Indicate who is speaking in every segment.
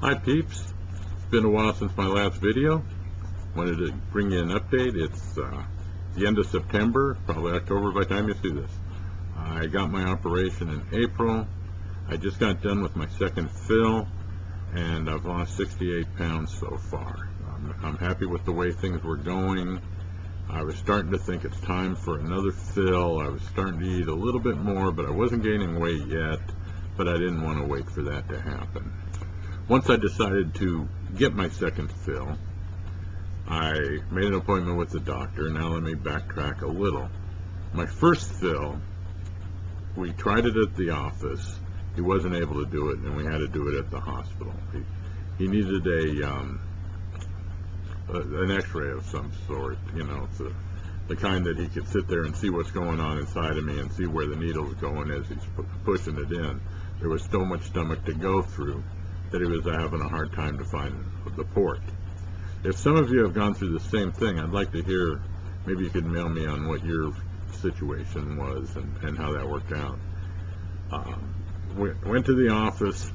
Speaker 1: Hi peeps, it's been a while since my last video. Wanted to bring you an update. It's the end of September, probably October by the time you see this. I got my operation in April. I just got done with my second fill, and I've lost 68 pounds so far. I'm happy with the way things were going. I was starting to think it's time for another fill. I was starting to eat a little bit more, but I wasn't gaining weight yet, but I didn't want to wait for that to happen. Once I decided to get my second fill, I made an appointment with the doctor. Now let me backtrack a little. My first fill, we tried it at the office. He wasn't able to do it, and we had to do it at the hospital. He needed an x-ray of some sort, you know, the kind that he could sit there and see what's going on inside of me and see where the needle's going as he's pushing it in. There was so much stomach to go through that he was having a hard time to find the port. If some of you have gone through the same thing, I'd like to hear, maybe you could mail me on what your situation was and how that worked out. Went to the office,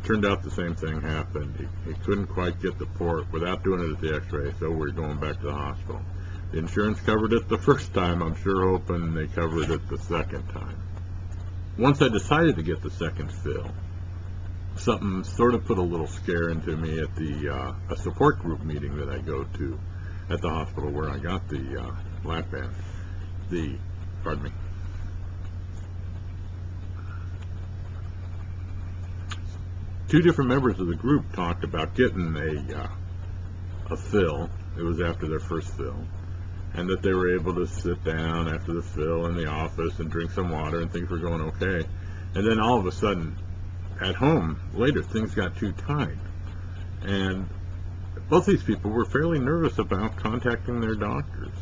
Speaker 1: turned out the same thing happened. He couldn't quite get the port without doing it at the x-ray, so we're going back to the hospital. The insurance covered it the first time. I'm sure hoping they covered it the second time. Once I decided to get the second fill, something sort of put a little scare into me at a support group meeting that I go to at the hospital where I got the lapband. Two different members of the group talked about getting a fill. It was after their first fill, and that they were able to sit down after the fill in the office and drink some water, and things were going okay. And then all of a sudden, at home later, things got too tight, and both these people were fairly nervous about contacting their doctors.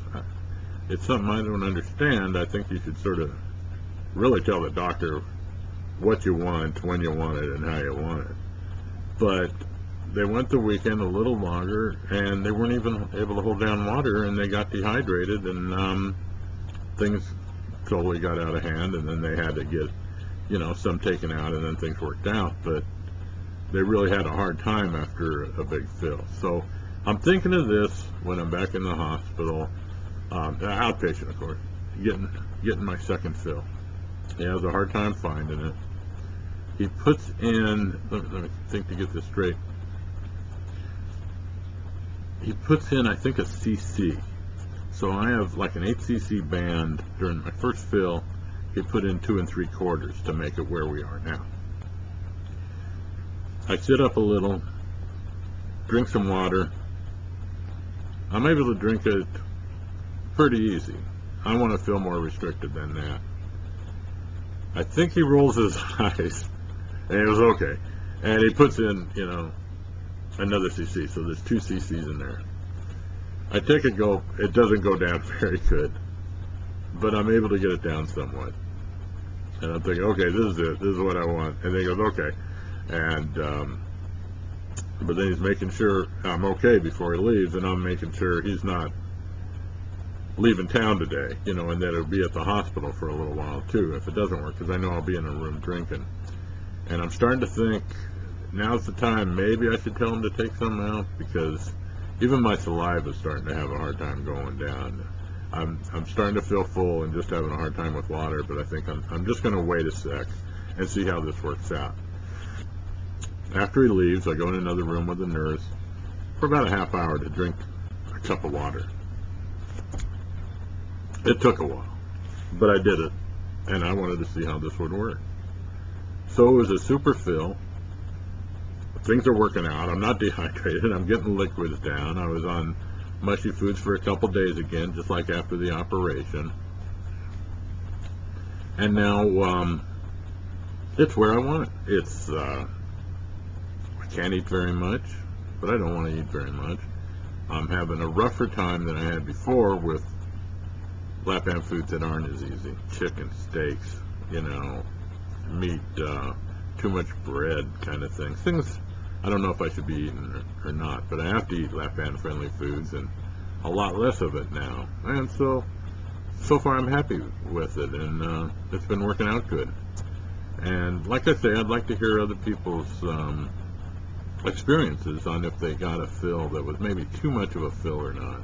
Speaker 1: It's something I don't understand. I think you should sort of really tell the doctor what you want, when you want it, and how you want it. But they went the weekend a little longer, and they weren't even able to hold down water, and they got dehydrated, and things totally got out of hand, and then they had to get, you know, some taken out, and then things worked out. But they really had a hard time after a big fill. So I'm thinking of this when I'm back in the hospital, outpatient of course, getting my second fill. He has a hard time finding it. He puts in, let me think to get this straight. He puts in, I think, a cc. So I have like an 8 cc band. During my first fill, he put in 2 3/4 to make it where we are now. I sit up a little, drink some water. I'm able to drink it pretty easy. I want to feel more restricted than that. I think he rolls his eyes, and it was okay. And he puts in, you know, another cc, so there's 2 cc's in there. I take a gulp. It doesn't go down very good, but I'm able to get it down somewhat. And I'm thinking, okay, this is it. This is what I want. And then he goes, okay. And but then he's making sure I'm okay before he leaves, and I'm making sure he's not leaving town today, you know, and that it'll be at the hospital for a little while too if it doesn't work, because I know I'll be in a room drinking. And I'm starting to think now's the time. Maybe I should tell him to take some out, because even my saliva is starting to have a hard time going down. I'm starting to feel full and just having a hard time with water, but I think I'm just going to wait a sec and see how this works out. After he leaves, I go in another room with the nurse for about a half hour to drink a cup of water. It took a while, but I did it, and I wanted to see how this would work. So it was a super fill. Things are working out. I'm not dehydrated. I'm getting liquids down. I was on mushy foods for a couple days again, just like after the operation. And now it's where I want it. It's I can't eat very much, but I don't want to eat very much. I'm having a rougher time than I had before with lapband foods that aren't as easy. Chicken, steaks, you know, meat, too much bread kind of things. Things I don't know if I should be eating or not, but I have to eat lapband friendly foods, and a lot less of it now. And so far I'm happy with it, and it's been working out good. And like I say, I'd like to hear other people's experiences on if they got a fill that was maybe too much of a fill or not.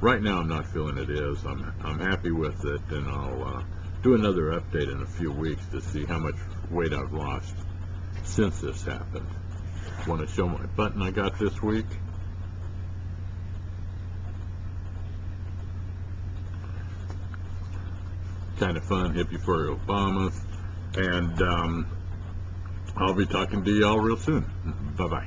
Speaker 1: Right now I'm not feeling it is. I'm happy with it, and I'll do another update in a few weeks to see how much weight I've lost since this happened. Want to show my button I got this week? Kind of fun, hippie for Obama, and I'll be talking to y'all real soon. Bye-bye.